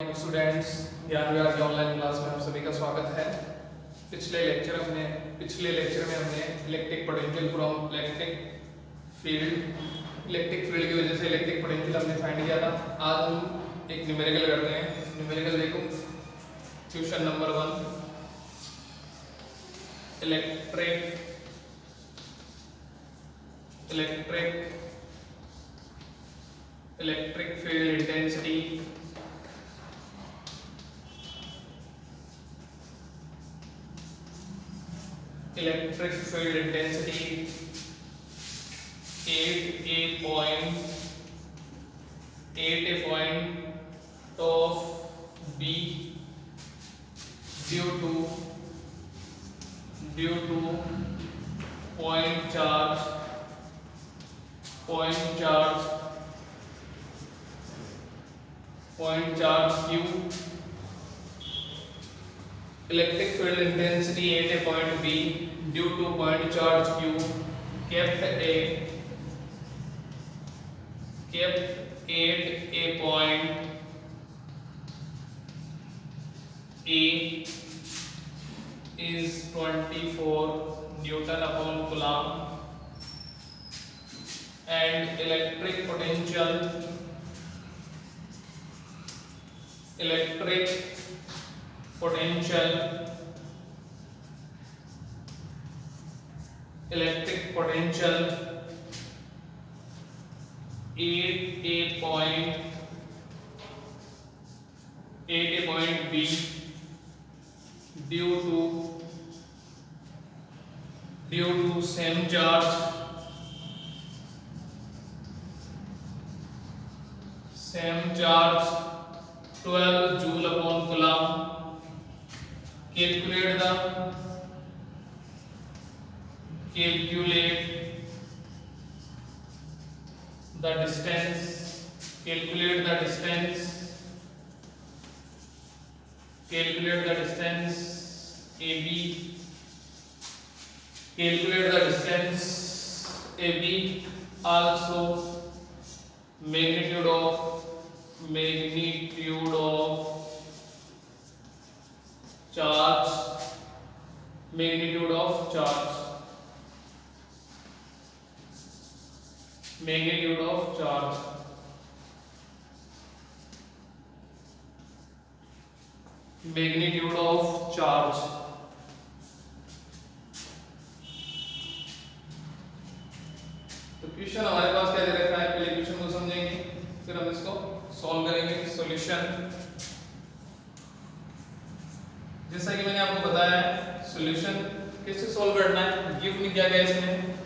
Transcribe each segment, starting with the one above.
Students, ज्ञान विहार की online class में आप सभी का स्वागत है। पिछले लेक्चर में हमने electric potential from electric field की वजह से इलेक्ट्रिक पोटेंशियल हमने फाइंड किया था। आज हम एक न्यूमेरिकल करते हैं। न्यूमेरिकल देखो, question number 1, electric field intensity electric field intensity 8 a point of B due to point charge Q. Electric field intensity at a point B due to point charge Q kept at a point A is 24 Newton upon Coulomb, and electric potential at a point B due to same charge 12 joule upon coulomb. Calculate the distance AB. Calculate the distance AB. Also magnitude of charge. Magnitude of charge. तो question हमारे पास क्या दे रखा है, पहले question को समझेंगे, फिर हम इसको सॉल्व करेंगे। सॉल्यूशन, जैसा कि मैंने आपको बताया, सॉल्यूशन कैसे सॉल्व करना है, गिवन क्या गया इसमें।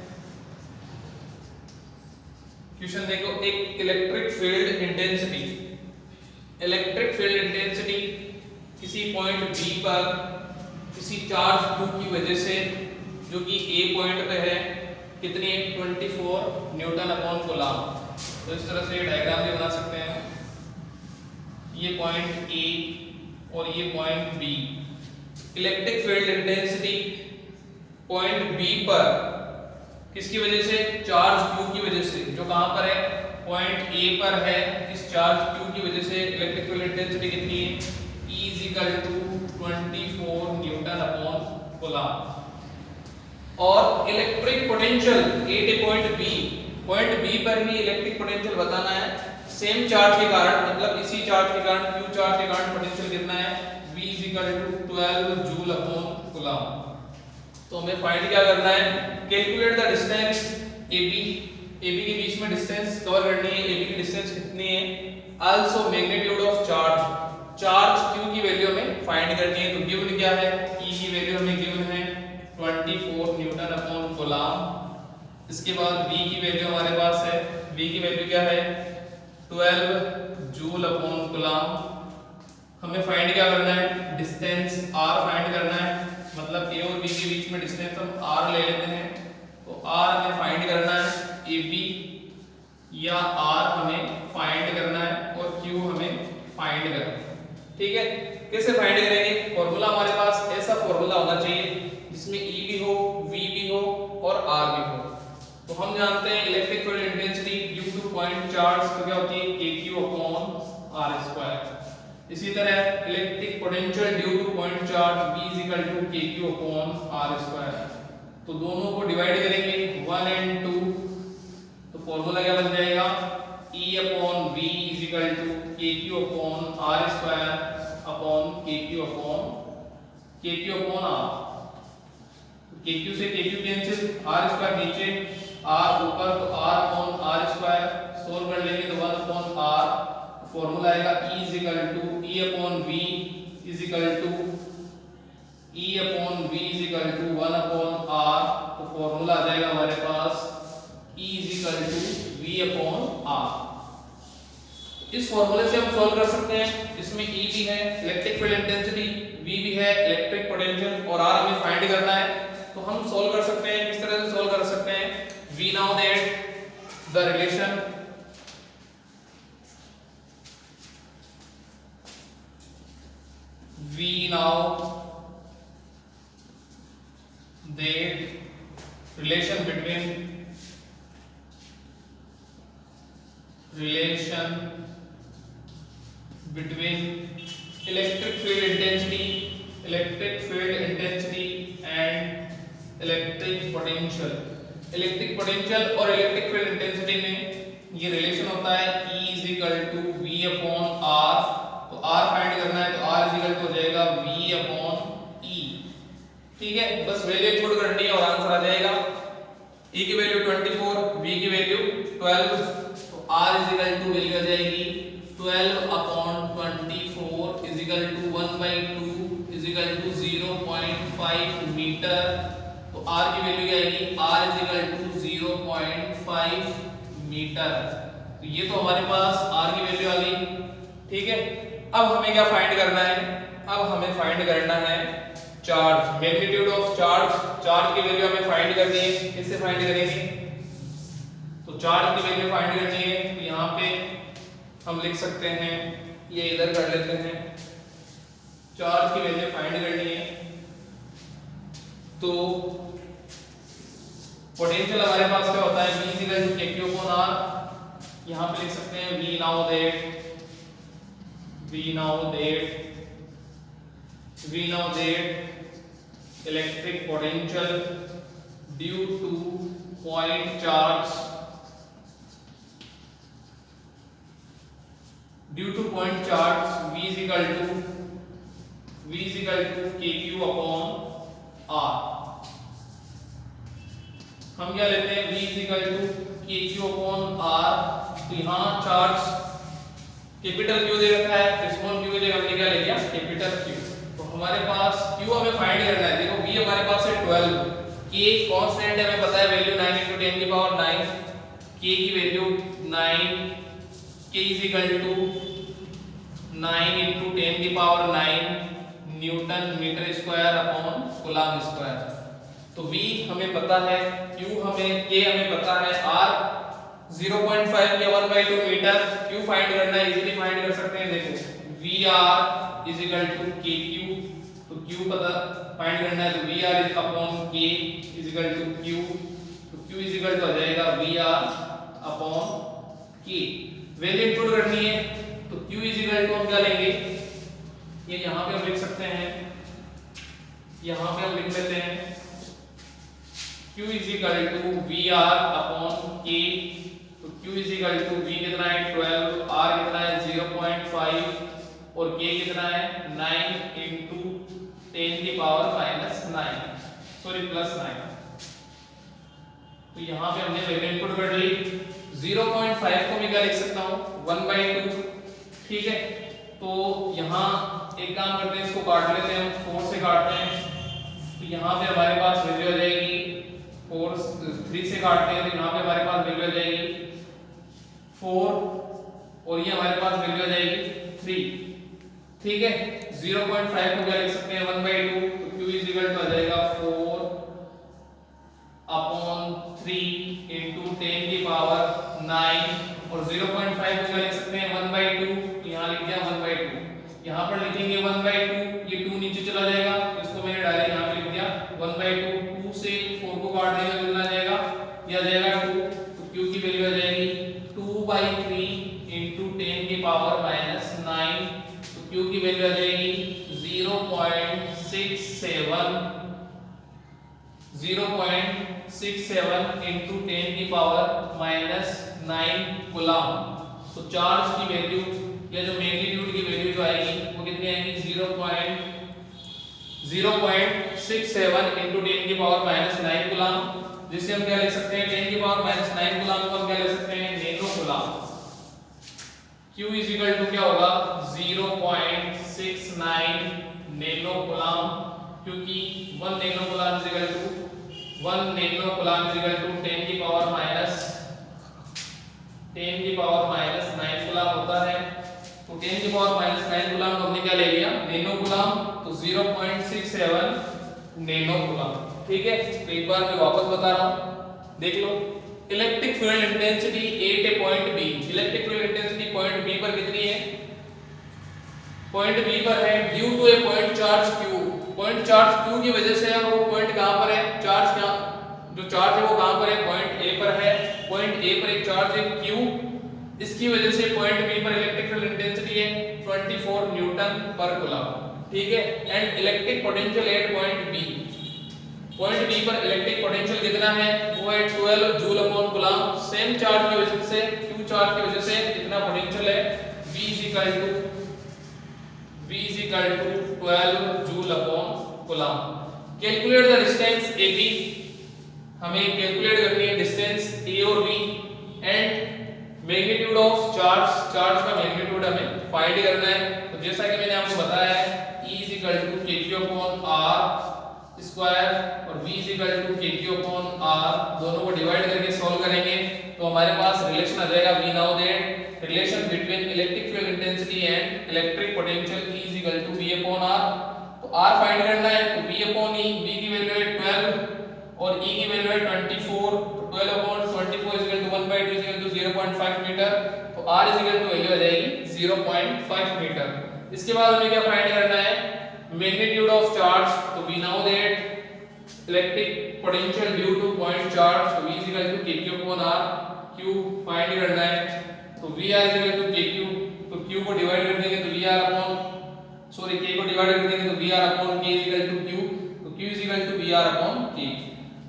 क्वेश्चन देखो, एक इलेक्ट्रिक फील्ड इंटेंसिटी किसी पॉइंट B पर किसी चार्ज Q की वजह से, जो कि A पॉइंट पे है, कितनी 24 न्यूटन अपॉन कूलम। तो इस तरह से डायग्राम भी बना सकते हैं। ये पॉइंट A और ये point B। Electric field intensity point B पर किसकी वजह से, चार्ज Q की वजह से, जो कहां पर है, पॉइंट A पर है। इस चार्ज Q की वजह से इलेक्ट्रिक फील्ड इंटेंसिटी कितनी है, E = 24 न्यूटन अपॉन कूलम। और electric potential eight a point B पर ही इलेक्ट्रिक पोटेंशियल बताना है। सेम चार्ज के कारण, मतलब इसी चार्ज के कारण, Q चार्ज के कारण पोटेंशियल कितना है, V = 12 जूल अपॉन कूलम। तो हमें फाइंड क्या करना है, कैलकुलेट द डिस्टेंस AB के बीच में डिस्टेंस कवर करनी है। AB की डिस्टेंस कितनी है, also magnitude of charge Q की वैल्यू हमें फाइंड करनी है। तो गिवन क्या है, E की वैल्यू हमें गिवन है 24 न्यूटन अपॉन कूलम। इसके बाद V की वैल्यू हमारे पास है, V की वैल्यू क्या है, 12 जूल अपॉन कूलम। हमें फाइंड क्या करना है, डिस्टेंस R फाइंड करना है। मतलब A और B के बीच में डिस्टेंस हम R ले लेते हैं। तो R हमें फाइंड करना है, AB या R हमें फाइंड करना है, और Q हमें फाइंड करना है। ठीक है, कैसे फाइंड करेंगे, फॉर्मूला हमारे पास ऐसा फॉर्मूला होना चाहिए जिसमें E भी हो, V भी हो और R भी हो। तो हम जानते हैं electric field intensity due to point charge तो क्या होती है, KQ/R²। इसी तरह electric potential due to point charge V is equal to KQ upon R square. तो दोनों को डिवाइड करेंगे 1 एंड 2, तो फॉर्मूला क्या बन जाएगा E upon V is equal to KQ upon R square upon KQ upon R। KQ से KQ cancel, R square नीचे R ऊपर, तो R upon R square solve कर लेंगे तो 1 अपॉन R, फॉर्मूला आएगा E is equal to E upon V is equal to E upon V is equal to 1 upon R, तो formula आ जाएगा हमारे पास E is equal to V upon R। इस फॉर्मूले से हम सॉल्व कर सकते हैं, इसमें E भी है इलेक्ट्रिक फील्ड इंटेंसिटी, V भी है इलेक्ट्रिक पोटेंशियल और R हमें फाइंड करना है। तो हम सॉल्व कर सकते हैं, किस तरह से सॉल्व कर सकते हैं, We now that the relation between electric field intensity and electric potential। Electric potential और इलेक्ट्रिक फील्ड इंटेंसिटी में ये रिलेशन होता है E is equal to V upon R। तो R फाइंड करना है तो R इज इक्वल टू हो जाएगा V अपॉन E। ठीक है, बस वैल्यू पुट करनी है और आंसर आ जाएगा। E की वैल्यू 24, V की वैल्यू 12, तो R is equal to value आ जाएगी 12 upon 24 is equal to 1/2 is equal to 0.5 metre. तो R की वैल्यू क्या आएगी, R is equal to 0.5 metre. तो ये तो हमारे पास R की वैल्यू आ गई। ठीक है, अब हमें क्या फाइंड करना है, अब हमें फाइंड करना है charge, magnitude of charge. Charge की वैल्यू हमें फाइंड करनी है, किससे फाइंड करेंगे, तो चार्ज की वैल्यू फाइंड करनी है। तो यहाँ पे हम लिख सकते हैं, ये इधर कर लेते हैं, चार्ज की वैल्यू फाइंड करनी है। तो पोटेंशियल हमारे पास क्या होता है, V is equal to KQ upon R। यहां पे लिख सकते हैं V now that electric potential due to point charge V is equal to KQ upon R। हम क्या लेते हैं, V is equal to KQ upon R। तो यहाँ चार्ज कैपिटल Q दे रखा है, स्मॉल q की जगह हमने क्या ले लिया, कैपिटल Q। तो हमारे पास Q हमें फाइंड करना है। देखो V हमारे पास है 12, K कांस्टेंट है, हमें पता है वैल्यू 9 × 10 की पावर 9, K की value 9, K is equal to 9 × 10 की power 9 newton metre square upon coulomb square. तो V हमें पता है, Q हमें, K हमें पता है, R 0.5 या 1/2 मीटर। Q फाइंड करना है, इजीली फाइंड कर सकते हैं। देखो VR is equal to KQ, तो Q पता फाइंड करना है, तो VR is upon K is equal to Q, तो Q इज इक्वल टू हो जाएगा VR upon K। Value input करनी है, तो Q इज इक्वल टू हम क्या लेंगे, ये यहाँ पे हम लिख सकते हैं, यहाँ पे हम लिख लेते हैं Q is equal to VR upon K। तो Q is equal to V कितना है 12, R कितना है 0.5 और K कितना है 9 × 10 की पावर +9। तो यहाँ पे हमने वैल्यू इनपुट कर ली। 0.5 को मैं क्या लिख सकता हूँ, 1/2। ठीक है, तो यहाँ एक काम करते हैं, इसको काट लेते हैं, हम 4 से काटते हैं। तो यहाँ पे हमारे पास वैल्यू आ जाएगी 4, 3 से काटते हैं तो यहाँ पे हमारे पास वैल्यू आ जाएगी 4 और ये हमारे पास वैल्यू आ जाएगी 3। ठीक है, 0.5 को क्या लिख सकते हैं 1/2, तो Q इज इक्वल टू आ जाएगा 4 अपॉन 3 × 10 की पावर 9 और 0.5 को क्या लिख सकते हैं 1/2, तो यहाँ लिख दिया 1/2। यहाँ पर लिखेंगे 1/2, ये 2 नीचे चला जाएगा, इसको मैंने डायरेक्ट यहाँ पे लिख दिया 1/2। 2 से 4 को काट देंगे तो कितना आ जाएगा, ये आ जाएगा 2, तो Q की वैल्यू आ जाएगी 2/3 × 10 की पावर -9, तो Q वैल्यू आ जाएगी 0.67 इंटू 10 की पावर -9 कूलम। तो चार्ज की वैल्यू या जो मैग्नीट्यूड की वैल्यू जो आएगी वो कितनी आएगी 0.67 इंटू 10 की पावर -9 कूलम, जिसे हम क्या लिख सकते हैं 10 की पावर -9 कूलम को हम क्या लिख सकते हैं nano coulomb. Q is equal to क्या होगा 0.69 नैनो कूलम, क्योंकि 1 nano coulomb is equal to 10 की पावर -9 कूलम होता है। तो 10 की पावर -9 कूलम को हमने क्या ले लिया नैनो कूलम, तो 0.67 नैनो कूलम। ठीक है, तो एक बार मैं वापस बता रहा हूं, देख लो। Electric field intensity at a point B, electric field intensity point B पर कितनी है, पॉइंट बी पर है due to a point charge Q। Point charge Q की वजह से वो पॉइंट कहां पर है, चार्ज कहां, जो चार्ज है वो कहां पर है पॉइंट ए पर है। पॉइंट ए पर एक चार्ज है Q, इसकी वजह से पॉइंट बी पर इलेक्ट्रिक फील्ड इंटेंसिटी है 24 न्यूटन पर कूलम। ठीक है, and electric potential at point B, point B पर इलेक्ट्रिक पोटेंशियल कितना है वो है 12 joule upon coulomb. Same charge की वजह से Q चार्ज की वजह से कितना पोटेंशियल है V is equal to 12 joule upon coulomb. Calculate the distance AB, हमें कैलकुलेट करनी है डिस्टेंस A और B, and magnitude of charge, charge का मैग्नीट्यूड हमें फाइंड करना है। तो जैसा कि मैंने आपको बताया है E is equal to kq upon r square और v is equal to kq upon r, दोनों को डिवाइड करके सॉल्व करेंगे तो हमारे पास रिलेशन आ जाएगा we now that relation between electric field intensity and electric potential E is equal to v upon r। तो r फाइंड करना है तो v अपॉन e, v की वैल्यू है 12 और e की वैल्यू है 24, तो 12 upon 24 is equal to 1/2 is equal to 0.5 metre, तो r is equal to value आ जाएगी 0.5 मीटर। इसके बाद हमें क्या फाइंड करना है मैग्नीट्यूड ऑफ चार्ज, तो we now that electric potential due to point charge, तो v is equal to kq upon r, q find करना है तो vr is equal to kq, तो q को डिवाइड कर देंगे तो vr अपॉन सॉरी k को डिवाइड कर देंगे तो vr upon k is equal to q, तो q is equal to vr upon k,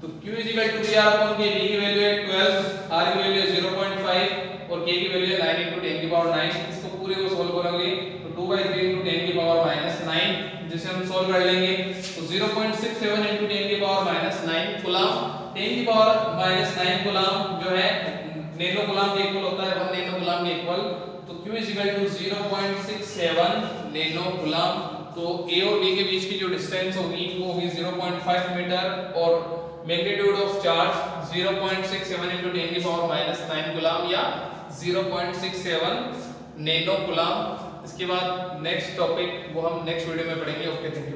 तो q is equal to vr upon k, v की वैल्यू है 12, r की वैल्यू है 0.5 और k की वैल्यू है 9 * 10 की पावर 9। इसको पूरे को सॉल्व करोगे तो 2/3 * 10 की पावर -9, जिसे हम सॉल्व कर लेंगे तो 0.67 * 10 की पावर -9 कूलम, 10 की पावर -9 कूलम जो है नैनो कूलम के इक्वल होता है 1 नैनो कूलम के इक्वल, तो q = 0.67 नैनो कूलम। तो a और b के बीच की जो डिस्टेंस होगी वो होगी 0.5 मीटर और मैग्नीट्यूड ऑफ चार्ज 0.67 * 10 की पावर -9 कूलम या 0.67 नैनो कूलम। इसके बाद नेक्स्ट टॉपिक वो हम नेक्स्ट वीडियो में पढ़ेंगे। Okay, thank you.